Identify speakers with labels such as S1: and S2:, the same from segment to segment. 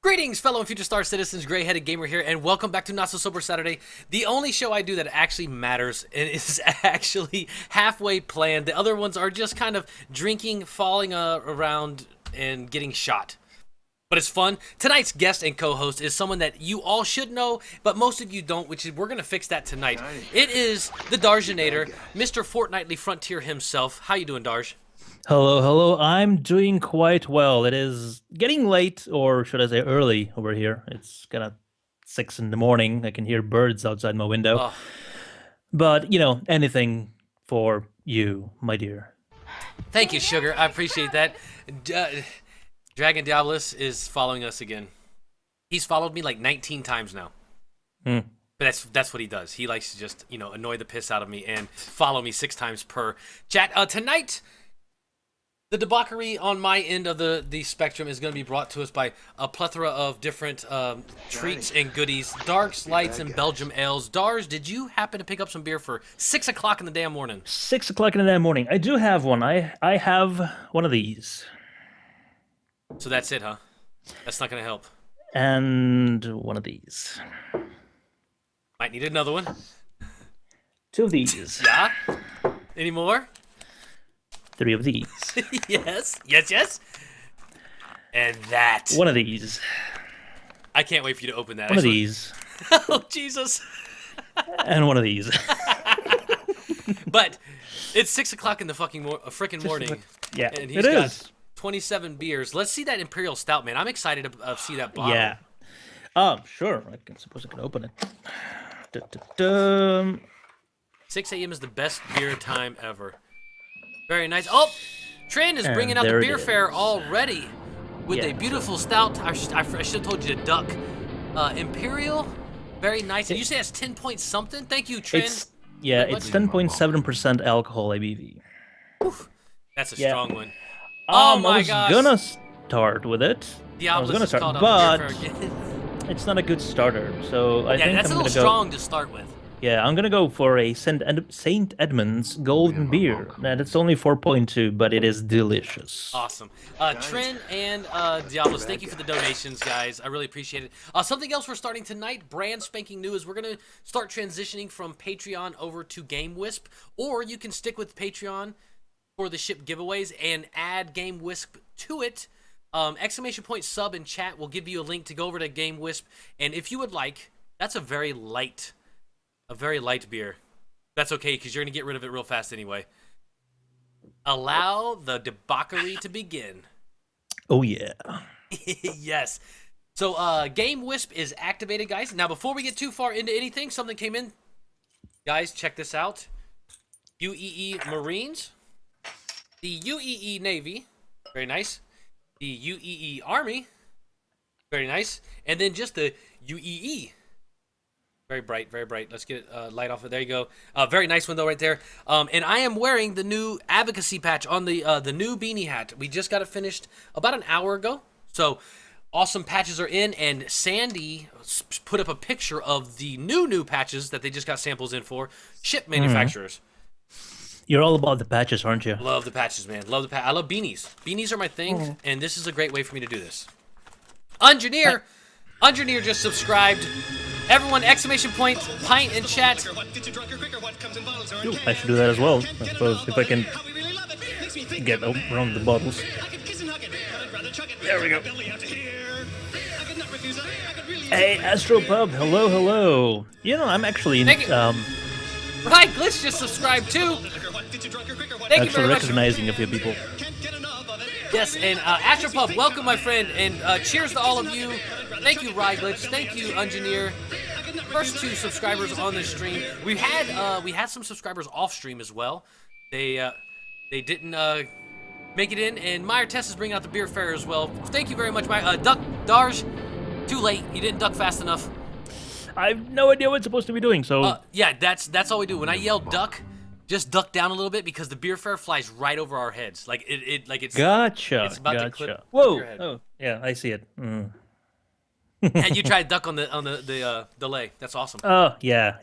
S1: Greetings, fellow and future star citizens, gray-headed gamer here, and welcome back to Not So Sober Saturday, the only show I do that actually matters and is actually halfway planned. The other ones are just kind of drinking, falling around, and getting shot. But it's fun. Tonight's guest and co-host is someone that you all should know, but most of you don't, which is we're going to fix that tonight. It is the Darjanator, Mr. Fortnightly Frontier himself. How you doing, Darj?
S2: Hello, hello. I'm doing quite well. It is getting late, or should I say early over here. It's kind of 6 in the morning. I can hear birds outside my window.
S1: Oh,
S2: But, anything for you, my dear.
S1: thank you, Sugar. I appreciate that. Dragon Diabolus is following us again. He's followed me like 19 times now.
S2: Hmm.
S1: But that's what he does. He likes to just, annoy the piss out of me and follow me 6 times per chat. Tonight, the debauchery on my end of the spectrum is going to be brought to us by a plethora of different treats and goodies. Darks, lights, and Belgium ales. Darj, did you happen to pick up some beer for 6 o'clock in the damn morning?
S2: 6 o'clock in the damn morning. I do have one. I have one of these.
S1: So that's it, huh? That's not going to help.
S2: And one of these.
S1: Might need another one.
S2: 2 of these.
S1: Yeah? Any more?
S2: 3 of these.
S1: Yes. And that.
S2: One of these.
S1: I can't wait for you to open that.
S2: One of these.
S1: Oh, Jesus.
S2: And one of these.
S1: But it's 6 o'clock in the freaking morning.
S2: Yeah,
S1: And he's
S2: it
S1: got
S2: is.
S1: 27 beers. Let's see that Imperial Stout, man. I'm excited to see that bottle.
S2: Yeah. Sure. Suppose I can open it. Da-da-da.
S1: 6 a.m. is the best beer time ever. Very nice. Oh, Trin is bringing out the
S2: there it
S1: beer
S2: is.
S1: fair already with a
S2: Yes.
S1: beautiful stout. I should have told you to duck. Imperial, very nice. And you say that's 10 point something? Thank you, Trin.
S2: It's
S1: very
S2: it's
S1: much.
S2: 10.7% alcohol ABV.
S1: That's a
S2: Yeah.
S1: strong one. Oh my
S2: I was
S1: gosh.
S2: gonna start with it.
S1: Diabolus is called
S2: but
S1: out the beer fair again.
S2: it's not a good starter. So I
S1: Yeah,
S2: think
S1: that's
S2: I'm
S1: a little
S2: gonna
S1: strong to start with.
S2: I'm gonna go for a Saint Edmund's Golden Beer. Now that's only 4.2, but it is delicious.
S1: Awesome. Trin and Diablos, thank you for the donations, guys. I really appreciate it. Something else we're starting tonight, brand spanking new, is we're going to start transitioning from Patreon over to Game Wisp, or you can stick with Patreon for the ship giveaways and add Game Wisp to it. Exclamation point sub in chat will give you a link to go over to Game Wisp, and if you would like, that's a very light beer. That's okay, because you're going to get rid of it real fast anyway. Allow the debauchery to begin.
S2: Oh yeah.
S1: Yes. So, Game Wisp is activated, guys. Now, before we get too far into anything, something came in. Guys, check this out. UEE Marines. The UEE Navy. Very nice. The UEE Army. Very nice. And then just the UEE. Very bright, very bright. Let's get light off it. There you go. Very nice one, though, right there. And I am wearing the new advocacy patch on the new beanie hat. We just got it finished about an hour ago. So, awesome patches are in. And Sandy put up a picture of the new patches that they just got samples in for ship manufacturers.
S2: You're all about the patches, aren't you?
S1: Love the patches, man. Love the I love beanies. Beanies are my thing, and this is a great way for me to do this. Engineer just subscribed. Everyone, exclamation point, pint in chat.
S2: Ooh, I should do that as well. I suppose if I can get around the bottles. There we go. Hey, Astropub, hello. I'm actually
S1: Thank you. Right, Glitch just subscribed too. Thank you very much.
S2: recognizing a few people.
S1: Yes, and Astropub, welcome, my friend, and cheers to all of you. Thank you, Ryglitch. Thank you, Engineer. First 2 subscribers on this stream. We had some subscribers off stream as well. They didn't make it in, and Meyer Tess is bringing out the beer fair as well. Thank you very much, Meyer. Duck Darj. Too late. You didn't duck fast enough.
S2: I have no idea what it's supposed to be doing, so...
S1: Yeah, that's all we do. When I yell duck, just duck down a little bit because the beer fair flies right over our heads. Like it's
S2: Gotcha.
S1: It's about to clip
S2: Whoa.
S1: your head.
S2: Oh, yeah, I see it.
S1: And you try to duck on the delay. That's awesome.
S2: Oh, yeah.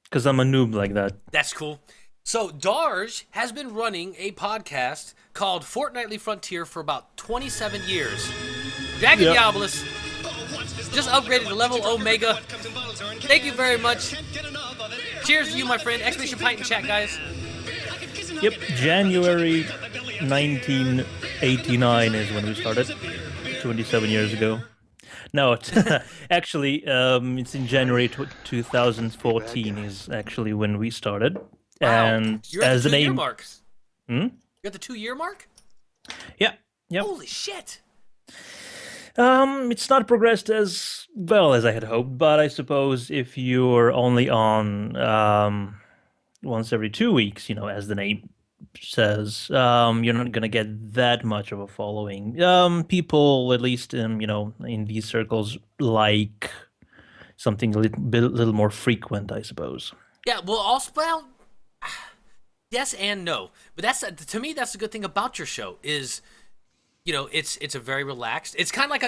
S2: Because I'm a noob like that.
S1: That's cool. So Darj has been running a podcast called Fortnightly Frontier for about 27 years. Dragon
S2: Yep.
S1: Diabolus just upgraded to level Omega. Thank you very much. Cheers to you, my friend. Exclamation pint in chat, guys.
S2: Yep. January 1989 is when we started. 27 years ago. No, actually, it's in January 2014 is actually when we started.
S1: Wow.
S2: And
S1: You're at
S2: as
S1: the
S2: the
S1: 2 year
S2: name,
S1: mark.
S2: Hmm?
S1: You're at the 2 year mark?
S2: Yeah, yep.
S1: Holy shit.
S2: It's not progressed as well as I had hoped, but I suppose if you're only on once every 2 weeks, as the name says, you're not gonna get that much of a following. People, at least in these circles, like something little more frequent, I suppose.
S1: Yeah, well, also, well, yes and no. But to me, that's the good thing about your show is, it's a very relaxed. It's kind of like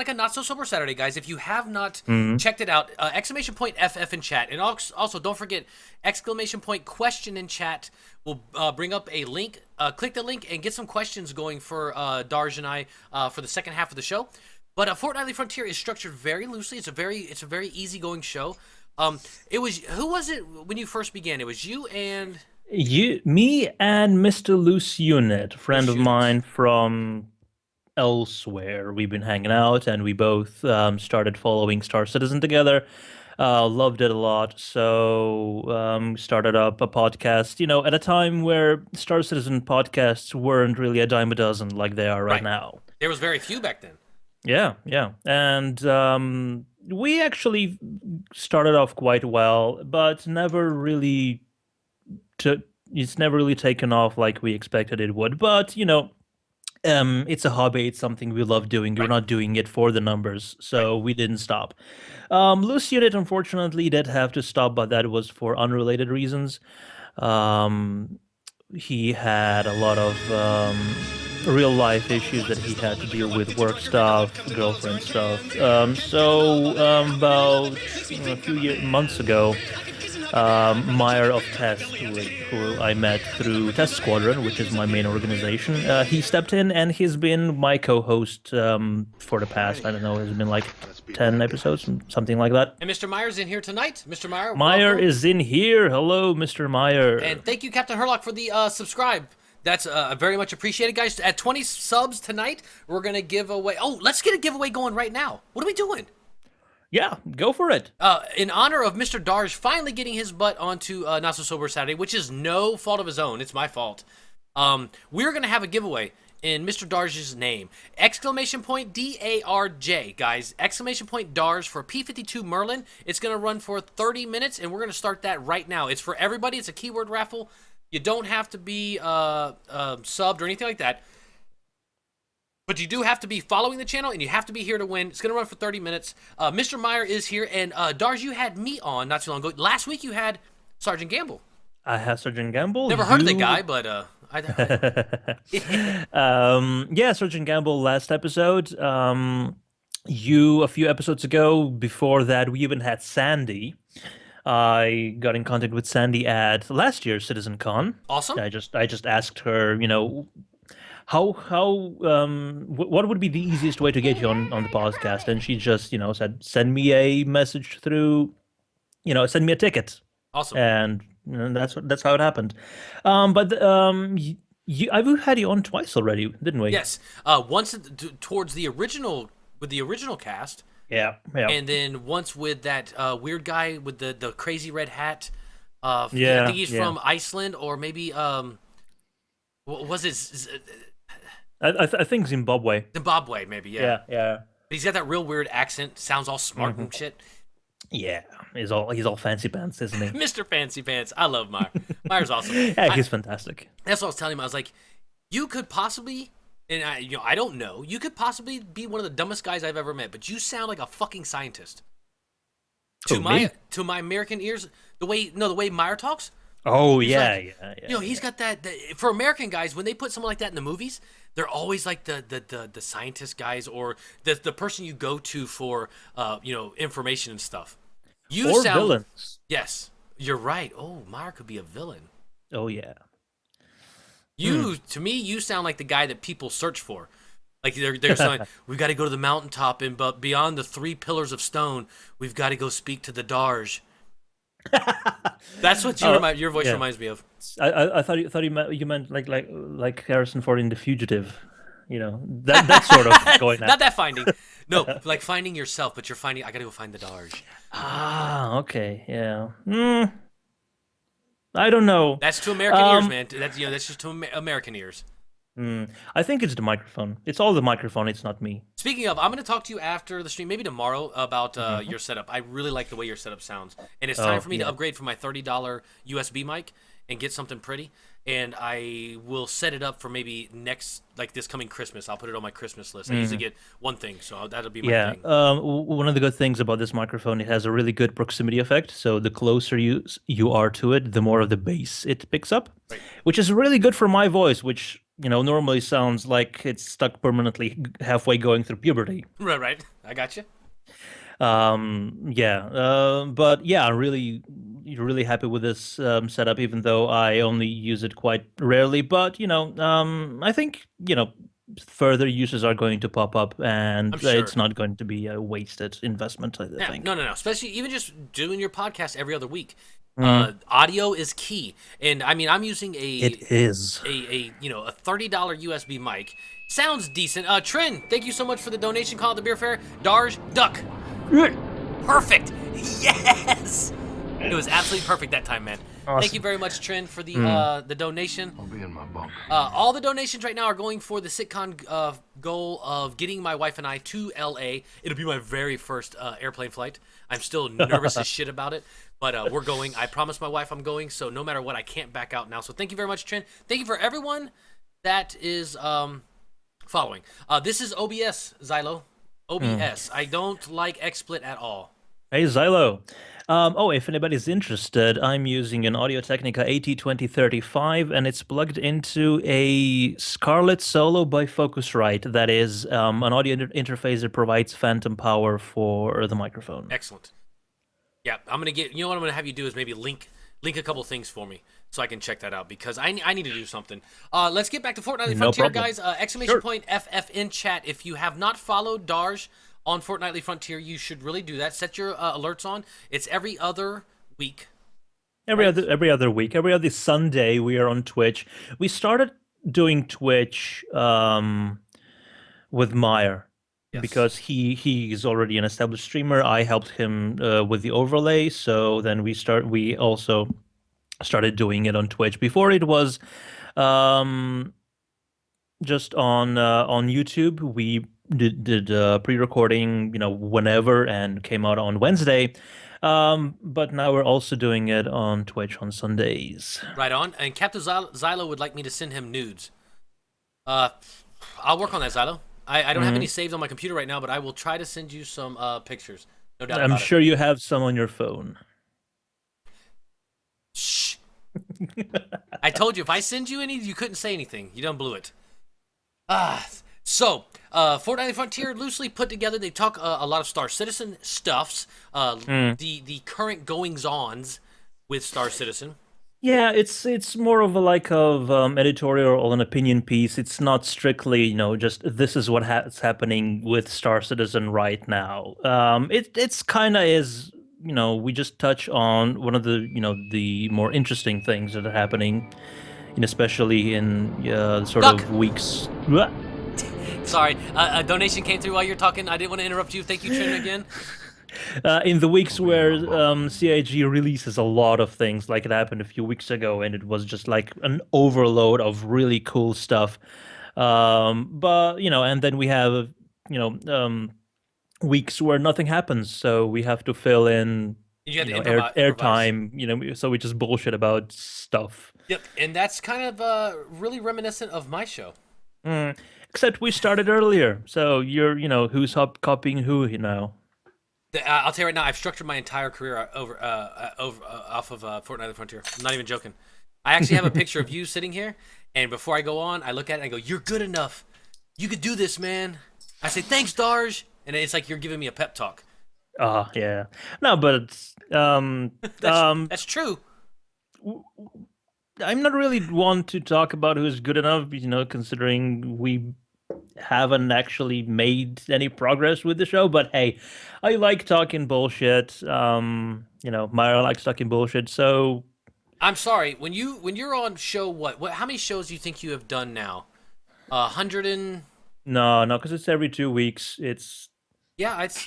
S1: a not so sober Saturday, guys. If you have not
S2: Mhm.
S1: checked it out, exclamation point FF in chat, and also don't forget exclamation point question in chat. We'll bring up a link. Click the link and get some questions going for Darj and I for the second half of the show. But Fortnightly Frontier is structured very loosely. It's a very easygoing show. Who was it when you first began? It was you and
S2: Me and Mr. Loose Unit, friend
S1: Loose
S2: of
S1: Unit.
S2: mine from elsewhere. We've been hanging out, and we both started following Star Citizen together. Loved it a lot, so started up a podcast. At a time where Star Citizen podcasts weren't really a dime a dozen like they are right
S1: Right.
S2: now.
S1: There was very few back then.
S2: Yeah, yeah, and we actually started off quite well, but never really took. It's never really taken off like we expected it would. But it's a hobby. It's something we love doing. We're
S1: Right.
S2: not doing it for the numbers,
S1: Right.
S2: so we didn't stop. Loose Unit, unfortunately, did have to stop, but that was for unrelated reasons. Um, he had a lot of real life issues that he had to deal with, work stuff, girlfriend stuff. About a few months ago, Meyer of Test, who I met through Test Squadron, which is my main organization. He stepped in and he's been my co-host for the past, I don't know, it's been like 10 episodes, something like that.
S1: And Mr. Meyer's in here tonight. Mr. Meyer,
S2: Meyer
S1: welcome.
S2: is in here. Hello, Mr. Meyer.
S1: And thank you, Captain Herlock, for the subscribe. That's very much appreciated, guys. At 20 subs tonight, we're going to give away... Oh, let's get a giveaway going right now. What are we doing?
S2: Yeah, go for it.
S1: In honor of Mr. Darj finally getting his butt onto Not So Sober Saturday, which is no fault of his own. It's my fault. We're going to have a giveaway in Mr. Darj's name. Exclamation point DARJ, guys. Exclamation point Darj for P52 Merlin. It's going to run for 30 minutes, and we're going to start that right now. It's for everybody. It's a keyword raffle. You don't have to be subbed or anything like that. But you do have to be following the channel, and you have to be here to win. It's going to run for 30 minutes. Mr. Meyer is here, and Darj, you had me on not too long ago. Last week you had Sergeant Gamble.
S2: I have Sergeant Gamble.
S1: Never heard of the guy, but
S2: yeah, Sergeant Gamble last episode. You a few episodes ago. Before that, we even had Sandy. I got in contact with Sandy at last year's CitizenCon.
S1: Awesome.
S2: I just asked her, what would be the easiest way to get you on the podcast, and she just said send me a message through, send me a ticket.
S1: Awesome.
S2: And that's how it happened. I've had you on twice already, didn't we?
S1: Yes. Once towards the original with the original cast.
S2: Yeah.
S1: And then once with that weird guy with the crazy red hat. I
S2: Yeah,
S1: think he's from Iceland, or maybe what was it?
S2: I think Zimbabwe.
S1: Zimbabwe, maybe. Yeah.
S2: Yeah.
S1: But he's got that real weird accent. Sounds all smart and shit.
S2: Yeah, he's all fancy pants, isn't he?
S1: Mr. Fancy Pants. I love Meyer. Meyer's awesome.
S2: Yeah, he's fantastic.
S1: That's what I was telling him. I was like, you could possibly, and I don't know, you could possibly be one of the dumbest guys I've ever met, but you sound like a fucking scientist.
S2: Who, me?
S1: To my American ears, the way Meyer talks.
S2: Oh
S1: he's
S2: yeah,
S1: like,
S2: yeah.
S1: He's got that. For American guys, when they put someone like that in the movies, they're always like the scientist guys, or the person you go to for information and stuff.
S2: Or villains.
S1: Yes, you're right. Oh, Meyer could be a villain.
S2: Oh yeah.
S1: To me, you sound like the guy that people search for. Like they're saying, we've got to go to the mountaintop, and but beyond the three pillars of stone, we've got to go speak to the Darj. That's what
S2: Oh,
S1: your voice
S2: yeah.
S1: reminds me of.
S2: I thought you meant like Harrison Ford in The Fugitive, that sort of going at.
S1: Not that finding. No, like finding yourself, but you're finding. I got to go find the Darj.
S2: Ah, okay, yeah. I don't know.
S1: That's to American ears,
S2: Um,
S1: man. That's just to American ears.
S2: I think it's the microphone. It's all the microphone. It's not me.
S1: Speaking of, I'm going to talk to you after the stream, maybe tomorrow, about
S2: Hmm.
S1: your setup. I really like the way your setup sounds, and it's time
S2: Oh,
S1: for me to
S2: yeah.
S1: upgrade from my $30 USB mic and get something pretty. And I will set it up for maybe next, like this coming Christmas. I'll put it on my Christmas list. I usually get one thing, so that'll be my
S2: Yeah.
S1: thing.
S2: One of the good things about this microphone, it has a really good proximity effect. So the closer you are to it, the more of the bass it picks up,
S1: Right,
S2: which is really good for my voice, which normally sounds like it's stuck permanently halfway going through puberty.
S1: right, right. I got you.
S2: Yeah, but yeah, I'm really happy with this setup, even though I only use it quite rarely. But I think further uses are going to pop up,
S1: I'm
S2: and it's
S1: sure.
S2: not going to be a wasted investment, I
S1: Yeah, no,
S2: think.
S1: no, no. Especially even just doing your podcast every other week.
S2: Mm,
S1: Audio is key, and I mean, I'm using
S2: it is.
S1: a $30 USB mic. Sounds decent. Trin, thank you so much for the donation call at the beer fair. Darj, duck. Perfect. Yes. It was absolutely perfect that time, man. Thank you
S2: Awesome.
S1: very much, Trin, for
S2: Mm.
S1: the donation.
S3: I'll be in my bunk.
S1: All the donations right now are going for the sitcom goal of getting my wife and I to LA. It'll be my very first airplane flight. I'm still nervous as shit about it, but we're going. I promised my wife I'm going, so no matter what, I can't back out now. So thank you very much, Trin. Thank you for everyone that is following. This is OBS, Xylo.
S2: Mm.
S1: OBS. I don't like XSplit at all.
S2: Hey, Xylo. If anybody's interested, I'm using an Audio-Technica AT2035, and it's plugged into a Scarlett Solo by Focusrite. That is an audio interface that provides phantom power for the microphone.
S1: Excellent. Yeah, I'm gonna get. You know what I'm gonna have you do is maybe link a couple things for me so I can check that out because I need to do something. Let's get back to Fortnightly
S2: No
S1: Frontier,
S2: problem.
S1: guys. Exclamation
S2: Sure.
S1: point FF in chat. If you have not followed Darj on Fortnightly Frontier, you should really do that. Set your alerts on. It's every other week,
S2: Every
S1: right?
S2: other week, every other Sunday, we are on Twitch. We started doing Twitch with Meyer
S1: Yes.
S2: because he's already an established streamer. I helped him with the overlay, so then we also started doing it on Twitch. Before it was um, just on YouTube. We did pre-recording, whenever, and came out on Wednesday. But now we're also doing it on Twitch on Sundays.
S1: Right on. And Captain Xylo would like me to send him nudes. Uh, I'll work on that, Xylo. I don't have any
S2: Mhm.
S1: saves on my computer right now, but I will try to send you some pictures. No doubt
S2: I'm
S1: about it.
S2: sure you have some on your phone.
S1: Shh. I told you if I send you any, you couldn't say anything. You done blew it. Fortnite Frontier loosely put together. They talk a lot of Star Citizen stuffs.
S2: Mm.
S1: The current goings ons with Star Citizen.
S2: Yeah, it's more of a like of editorial or an opinion piece. It's not strictly, just this is what's happening with Star Citizen right now. It's kind of is, we just touch on one of the, the more interesting things that are happening, and especially in sort
S1: Duck.
S2: of weeks.
S1: Sorry, a donation came through while you're talking. I didn't want to interrupt you. Thank you, Trin, again.
S2: In the weeks
S3: I'll be in
S2: where
S3: my bunk.
S2: CIG releases a lot of things, like it happened a few weeks ago, and it was just like an overload of really cool stuff. But and then we have you know um, weeks where nothing happens, so we have to fill in
S1: You had to improvise.
S2: airtime. So we just bullshit about stuff.
S1: Yep, and that's kind of really reminiscent of my show.
S2: Mm. Except we started earlier, so you're who's copying who
S1: I'll tell you right now, I've structured my entire career over off of Fortnite: The Frontier. I'm not even joking. I actually have a picture of you sitting here, and before I go on, I look at it and I go, "You're good enough. You could do this, man." I say, "Thanks, Darj," and it's like you're giving me a pep talk.
S2: Yeah. No, but it's,
S1: That's true.
S2: w- I'm not really one to talk about who's good enough, considering we haven't actually made any progress with the show. But hey, I like talking bullshit. Myra likes talking bullshit. So
S1: I'm sorry. When you're on show, what how many shows do you think you have done now? 100 and
S2: no, no, because it's every 2 weeks. It's
S1: yeah, it's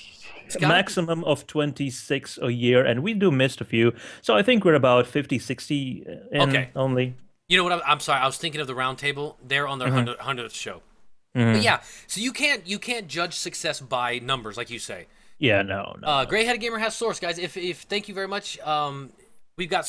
S2: a
S1: got to be.
S2: maximum of 26 a year, and we do missed a few. So I think we're about 50, 60 in
S1: Okay.
S2: only.
S1: You know what? I'm sorry. I was thinking of the round table. They're on their
S2: Hmm.
S1: 100th show. But
S2: Hmm.
S1: yeah, so you can't judge success by numbers like you say.
S2: Yeah, no, no, no.
S1: Gray Headed Gamer has source, guys. If thank you very much. We've got